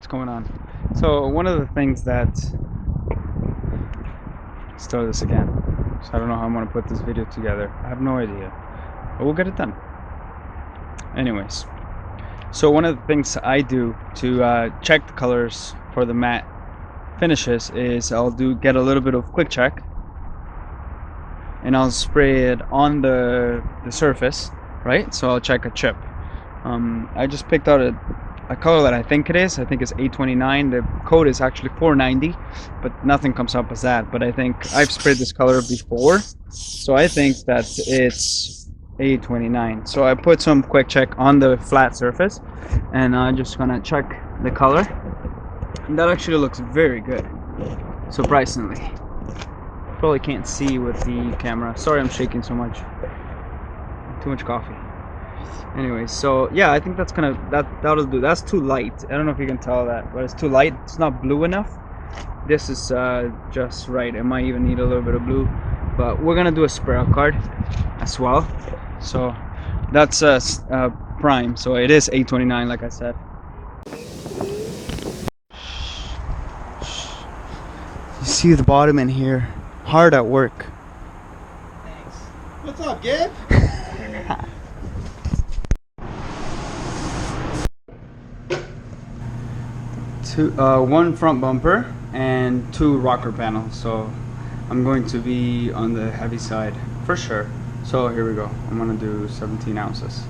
What's going on? So one of the things that, let's start this again. So I don't know how I'm gonna put this video together. I have no idea, but we'll get it done. Anyways, so one of the things I do to check the colors for the matte finishes is I'll get a little bit of quick check, and I'll spray it on the surface, right? So I'll check a chip. I just picked out a color that I think it is. I think it's 829. The code is actually 490, but nothing comes up as that. But I think I've sprayed this color before, so I think that it's 829. So I put some quick check on the flat surface, and I'm just gonna check the color. And that actually looks very good, surprisingly. Probably can't see with the camera. Sorry, I'm shaking so much. Too much coffee. Anyways, so yeah, I think that'll do. That's too light. I don't know if you can tell that, but it's too light. It's not blue enough. This is just right. It might even need a little bit of blue, but we're gonna do a spray out card as well. So that's prime. So it is 829, like I said. You see the bottom in here, hard at work. Thanks. What's up, Gabe? One front bumper and 2 rocker panels, so I'm going to be on the heavy side for sure. So here we go. I'm gonna do 17 ounces.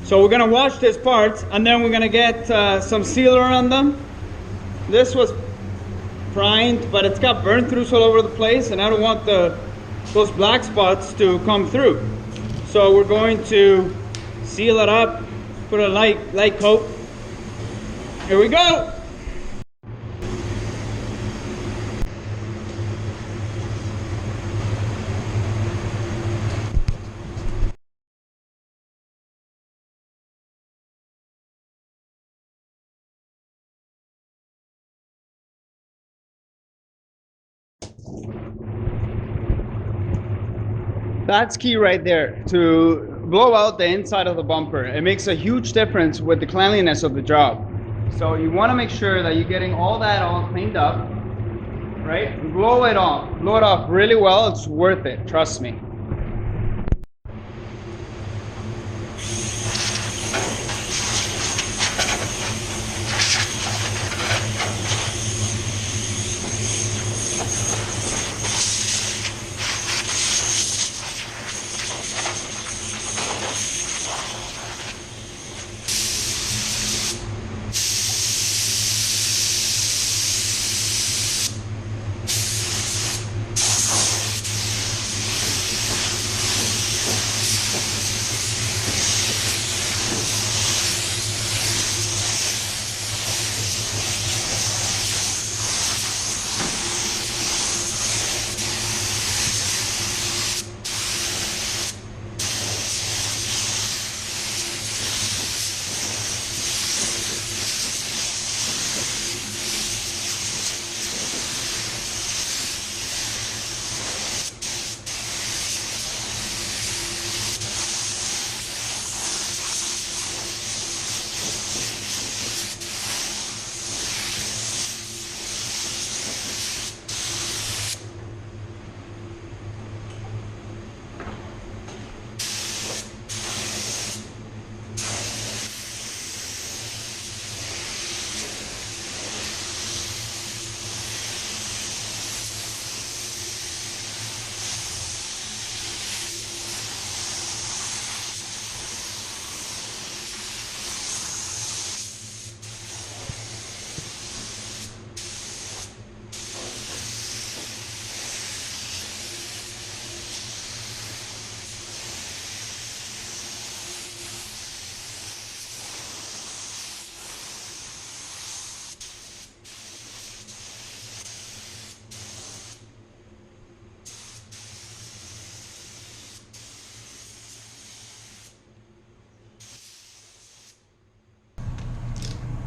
So we're gonna wash this part, and then we're gonna get some sealer on them. This was primed, but it's got burn throughs all over the place, and I don't want those black spots to come through. So we're going to seal it up, put a light coat. Here we go. That's key right there, to blow out the inside of the bumper. It makes a huge difference with the cleanliness of the job. So you want to make sure that you're getting all that all cleaned up, right? Blow it off really well. It's worth it, trust me.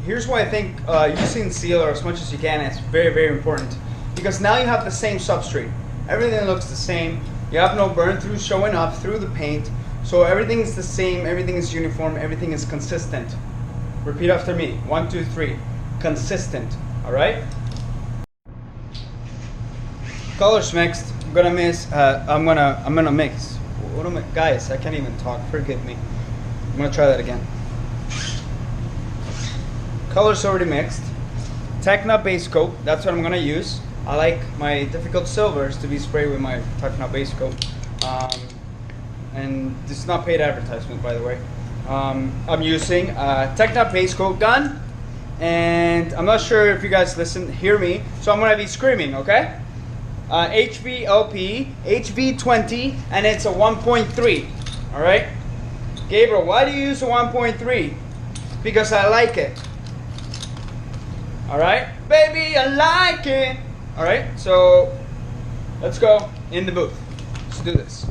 Here's why I think using sealer as much as you can is very, very important, because now you have the same substrate. Everything looks the same. You have no burn throughs showing up through the paint, So everything is the same, everything is uniform, everything is consistent. Repeat after me. 1, 2, 3. Consistent. All right. Colors mixed. I'm gonna mix. What am I, guys? I can't even talk. Forgive me. I'm gonna try that again. Colors already mixed. TEKNA base coat. That's what I'm gonna use. I like my difficult silvers to be sprayed with my TEKNA base coat. And this is not paid advertisement, by the way. I'm using TEKNA base coat gun, and I'm not sure if you guys hear me, so I'm gonna be screaming, okay? HVLP, HV20, and it's a 1.3, all right? Gabriel, why do you use a 1.3? Because I like it. All right, baby, I like it. All right, so let's go in the booth. Let's do this.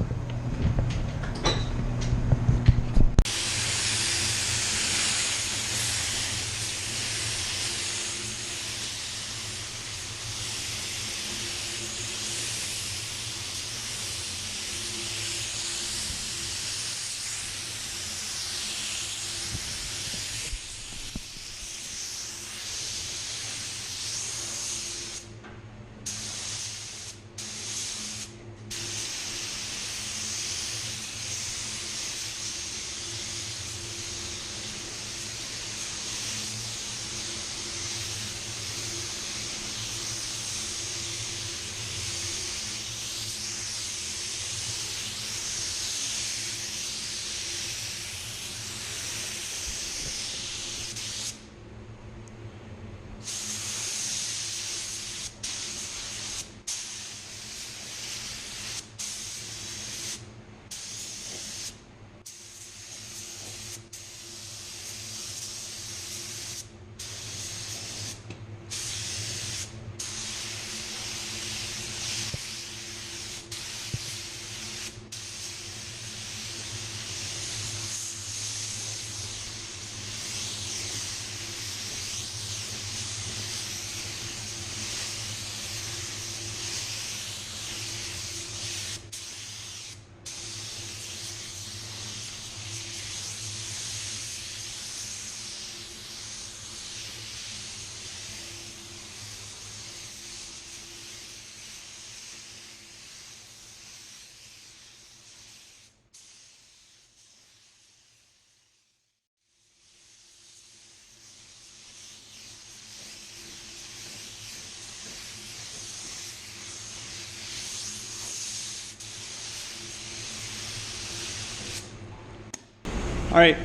All right,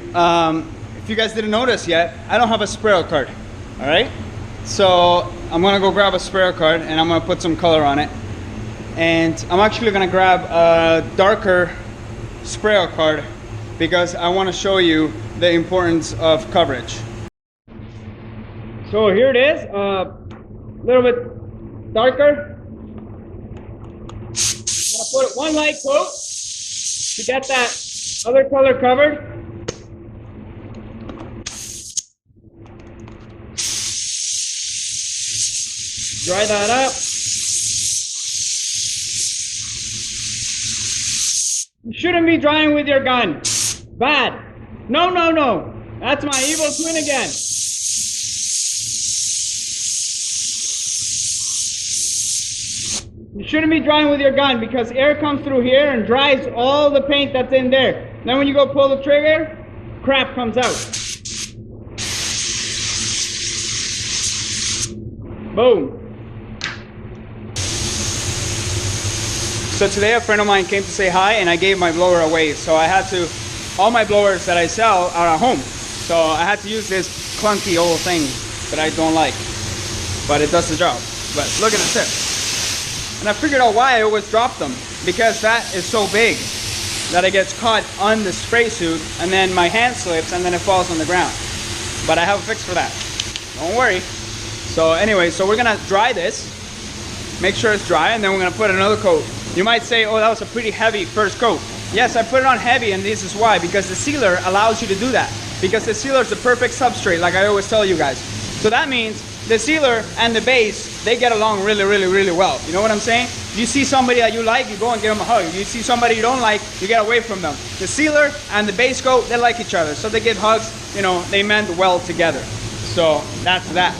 if you guys didn't notice yet, I don't have a sprayer card, all right? So I'm gonna go grab a sprayer card and I'm gonna put some color on it. And I'm actually gonna grab a darker sprayer card because I wanna show you the importance of coverage. So here it is, a little bit darker. I'm gonna put one light coat to get that other color covered. Dry that up. You shouldn't be drying with your gun. Bad. No, no, no. That's my evil twin again. You shouldn't be drying with your gun because air comes through here and dries all the paint that's in there. Then when you go pull the trigger, crap comes out. Boom. So today a friend of mine came to say hi and I gave my blower away. So I had to, all my blowers that I sell are at home. So I had to use this clunky old thing that I don't like. But it does the job. But look at the tip. And I figured out why I always drop them. Because that is so big that it gets caught on the spray suit and then my hand slips and then it falls on the ground. But I have a fix for that. Don't worry. So anyway, so we're gonna dry this. Make sure it's dry and then we're gonna put another coat. You might say, oh, that was a pretty heavy first coat. Yes, I put it on heavy and this is why. Because the sealer allows you to do that. Because the sealer is the perfect substrate, like I always tell you guys. So that means the sealer and the base, they get along really, really, really well. You know what I'm saying? You see somebody that you like, you go and give them a hug. You see somebody you don't like, you get away from them. The sealer and the base coat, they like each other, so they give hugs. You know, they mend well together. So that's that.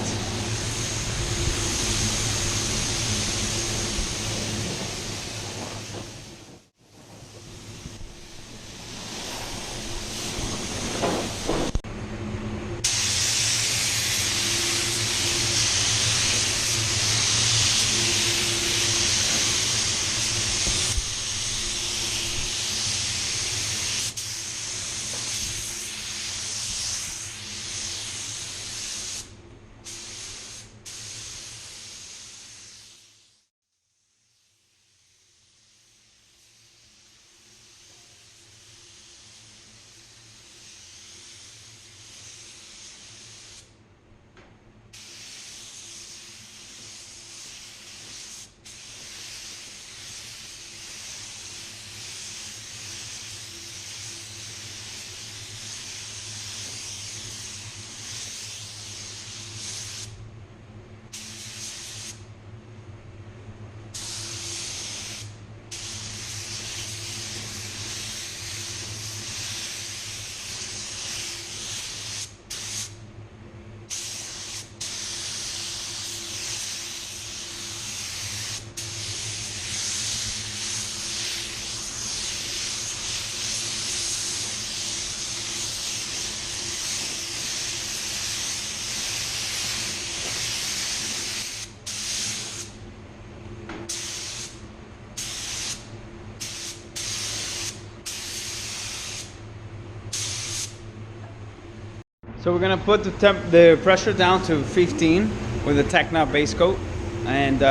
So we're gonna put the pressure down to 15 with the TEKNA base coat, and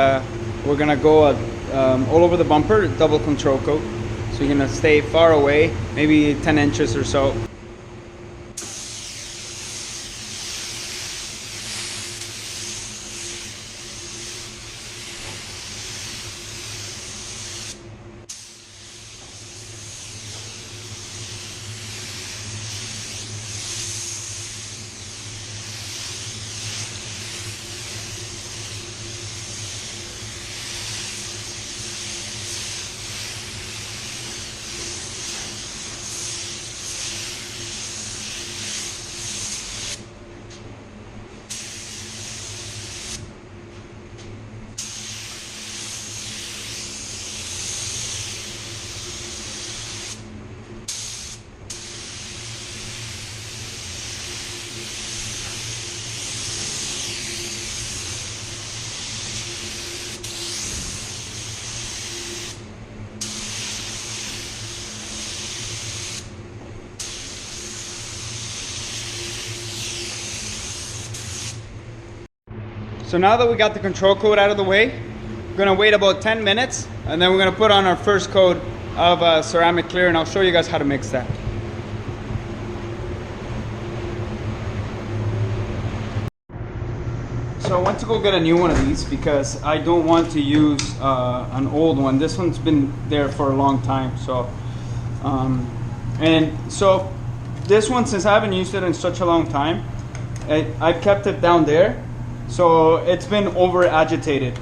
we're gonna go all over the bumper, double control coat. So you're gonna stay far away, maybe 10 inches or so. So now that we got the control coat out of the way, we're gonna wait about 10 minutes, and then we're gonna put on our first coat of CERAMICLEAR, and I'll show you guys how to mix that. So I went to go get a new one of these because I don't want to use an old one. This one's been there for a long time. So, and so this one, since I haven't used it in such a long time, I've kept it down there. So it's been over agitated.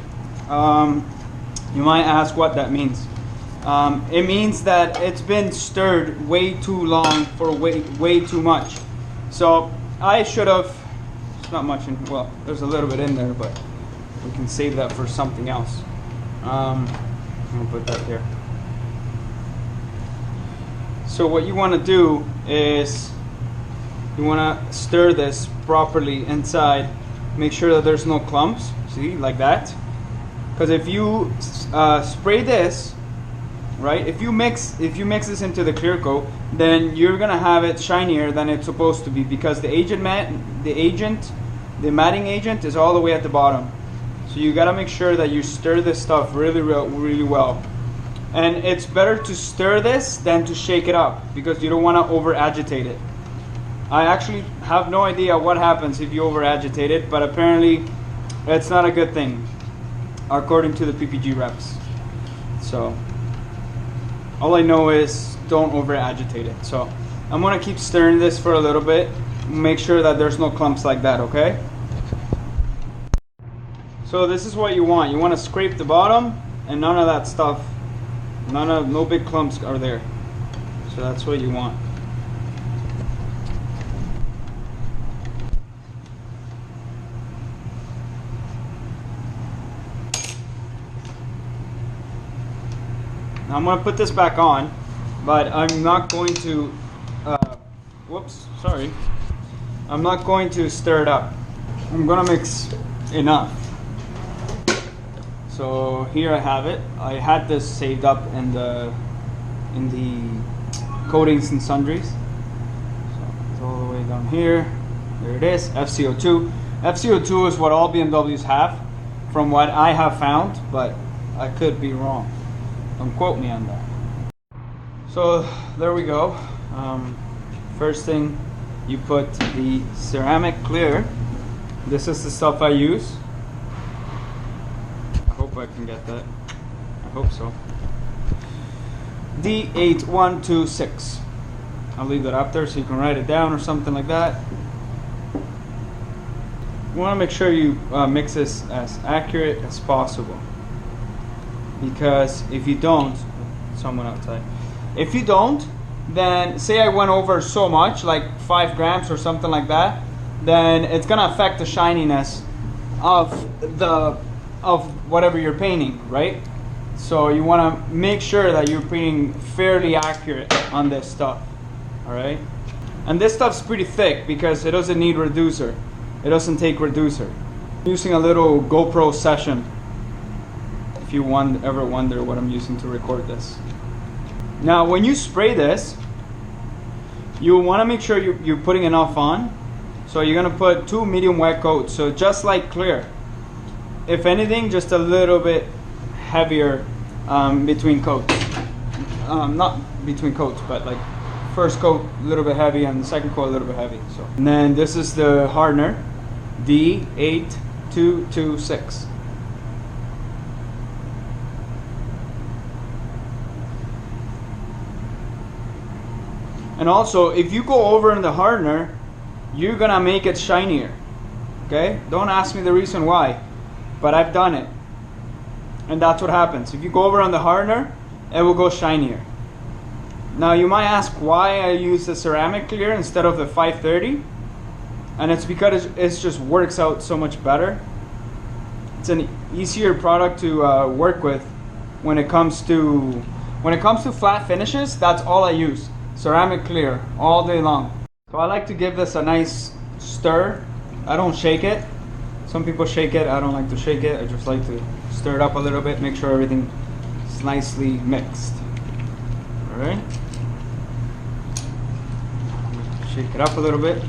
You might ask what that means. It means that it's been stirred way too long for way too much. So I should have, it's not much in, well, there's a little bit in there, but we can save that for something else. I'm gonna put that there. So what you wanna do is you wanna stir this properly inside. Make sure that there's no clumps, see, like that. Because if you spray this, right, if you mix this into the clear coat, then you're gonna have it shinier than it's supposed to be, because the matting agent is all the way at the bottom. So you gotta make sure that you stir this stuff really well. And it's better to stir this than to shake it up, because you don't want to over agitate it. I actually have no idea what happens if you over agitate it, but apparently it's not a good thing, according to the PPG reps. So all I know is don't over agitate it. So I'm gonna keep stirring this for a little bit, make sure that there's no clumps like that, okay? So this is what you want. You want to scrape the bottom and none of that stuff. No big clumps are there. So that's what you want. Now I'm going to put this back on, but I'm not going to, whoops, sorry. I'm not going to stir it up. I'm going to mix enough. So here I have it. I had this saved up in the coatings and sundries. So it's all the way down here. There it is, FCO2. FCO2 is what all BMWs have, from what I have found, but I could be wrong. Don't quote me on that. So there we go. First thing, you put the CERAMICLEAR. This is the stuff I use. I hope I can get that. I hope so. D8126. I'll leave that up there so you can write it down or something like that. You want to make sure you mix this as accurate as possible. Because if you don't, someone outside. If you don't, then say I went over so much, like 5 grams or something like that, then it's gonna affect the shininess of whatever you're painting, right? So you wanna make sure that you're being fairly accurate on this stuff, all right? And this stuff's pretty thick because it doesn't need reducer. It doesn't take reducer. I'm using a little GoPro session. If you ever wonder what I'm using to record this. Now when you spray this, you want to make sure you're putting enough on. So you're going to put 2 medium wet coats, so just like clear. If anything, just a little bit heavier between coats. Not between coats, but like first coat a little bit heavy and the second coat a little bit heavy. So, and then this is the hardener, D8226. And also, if you go over in the hardener, you're gonna make it shinier. Okay? Don't ask me the reason why, but I've done it. And that's what happens. If you go over on the hardener, it will go shinier. Now you might ask why I use the CERAMICLEAR instead of the 530. And it's because it just works out so much better. It's an easier product to work with when it comes to flat finishes. That's all I use. CERAMICLEAR all day long. So I like to give this a nice stir. I don't shake it. Some people shake it. I don't like to shake it. I just like to stir it up a little bit, make sure everything is nicely mixed. All right. Shake it up a little bit.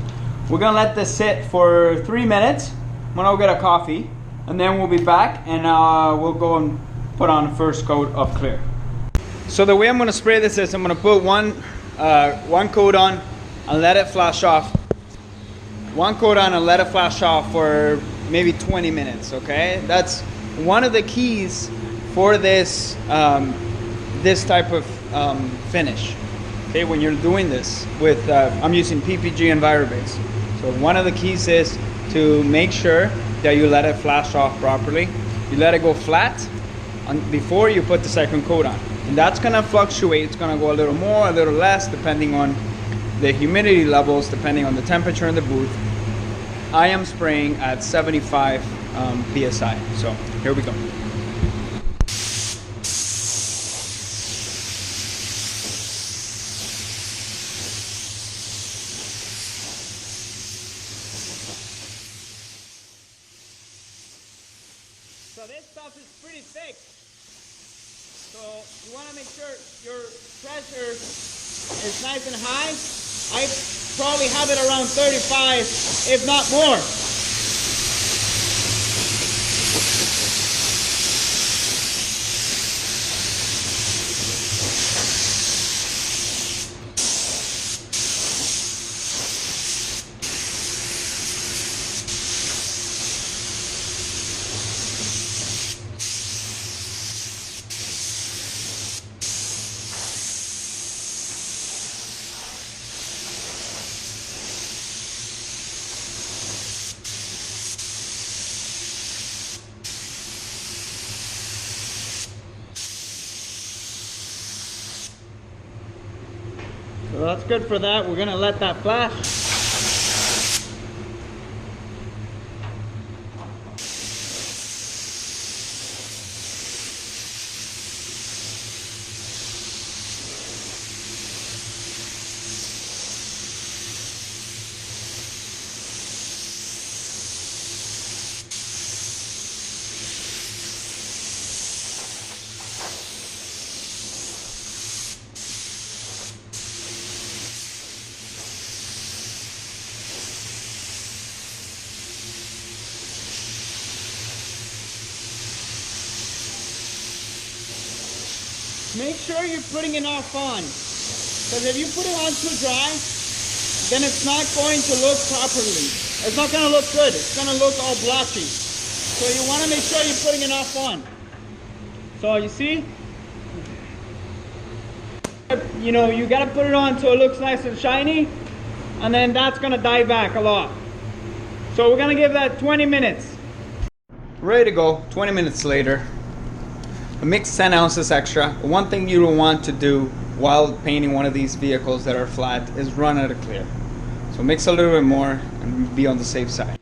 We're gonna let this sit for 3 minutes. I'm gonna go get a coffee, and then we'll be back, and we'll go and put on the first coat of clear. So the way I'm gonna spray this is I'm gonna put one coat on and let it flash off. One coat on and let it flash off for maybe 20 minutes, okay? That's one of the keys for this this type of finish. Okay, when you're doing this with, I'm using PPG and Virabase. So one of the keys is to make sure that you let it flash off properly. You let it go flat before you put the second coat on. And that's gonna fluctuate. It's gonna go a little more, a little less, depending on the humidity levels, depending on the temperature in the booth. I am spraying at 75 PSI. So here we go. So this stuff is pretty thick. So you want to make sure your pressure is nice and high. I probably have it around 35, if not more. that's good for that. We're gonna let that flash. Make sure you're putting enough on, because if you put it on too dry, then it's not going to look properly. It's not going to look good. It's going to look all blotchy. So you want to make sure you're putting enough on. So you see, you know, you got to put it on so it looks nice and shiny, and then that's going to die back a lot. So we're going to give that 20 minutes. Ready to go. 20 minutes later. Mix 10 ounces extra. One thing you don't want to do while painting one of these vehicles that are flat is run out of clear. So mix a little bit more and be on the safe side.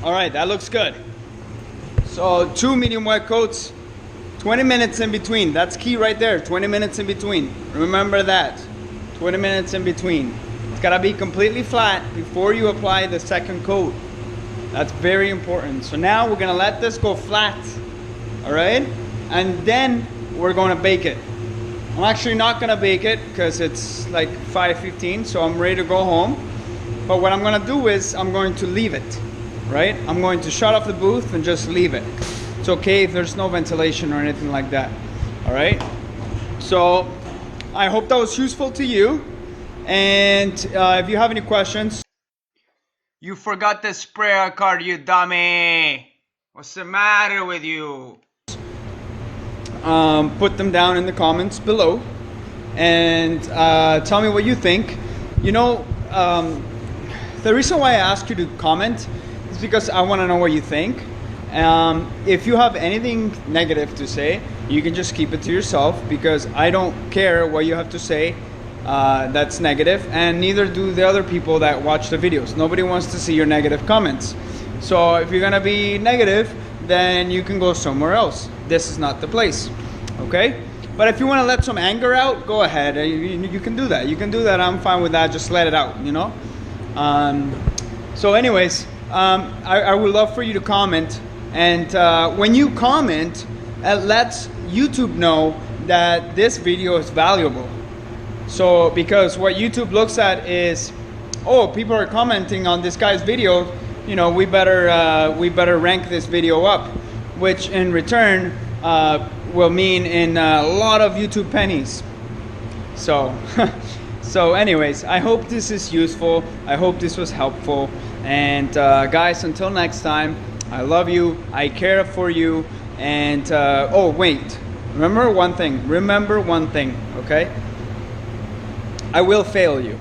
All right, that looks good. So 2 medium wet coats, 20 minutes in between. That's key right there, 20 minutes in between. Remember that, 20 minutes in between. It's gotta be completely flat before you apply the second coat. That's very important. So now we're gonna let this go flat, all right? And then we're gonna bake it. I'm actually not gonna bake it because it's like 5:15, so I'm ready to go home. But what I'm gonna do is I'm going to leave it, right? I'm going to shut off the booth and just leave it. It's okay if there's no ventilation or anything like that, all right? So I hope that was useful to you. And if you have any questions. You forgot the sprayer card, you dummy. What's the matter with you? Put them down in the comments below and tell me what you think. You know, the reason why I asked you to comment is because I want to know what you think. If you have anything negative to say, you can just keep it to yourself, because I don't care what you have to say. that's negative, and neither do the other people that watch the videos. Nobody wants to see your negative comments. So if you're gonna be negative, then you can go somewhere else. This is not the place, okay? But if you want to let some anger out, go ahead. You can do that. You can do that. I'm fine with that. Just let it out, you know? So anyways, I would love for you to comment. And when you comment, it lets YouTube know that this video is valuable. So because what YouTube looks at is, oh, people are commenting on this guy's video, you know, we better rank this video up, which in return will mean in a lot of YouTube pennies. So so anyways, I hope this is useful. I hope this was helpful. And guys, until next time, I love you, I care for you, and oh wait, remember one thing, okay? I will fail you.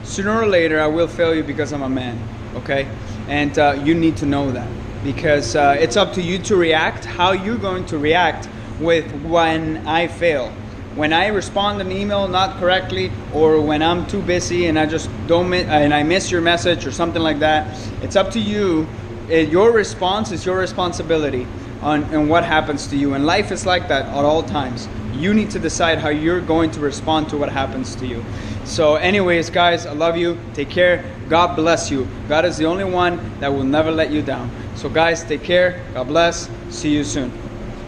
Sooner or later I will fail you because I'm a man, okay? And you need to know that, because it's up to you to react, how you're going to react with when I fail. When I respond an email not correctly, or when I'm too busy and I just I miss your message or something like that, it's up to you. Your response is your responsibility on what happens to you. And life is like that at all times. You need to decide how you're going to respond to what happens to you. So anyways, guys, I love you. Take care. God bless you. God is the only one that will never let you down. So guys, take care. God bless. See you soon.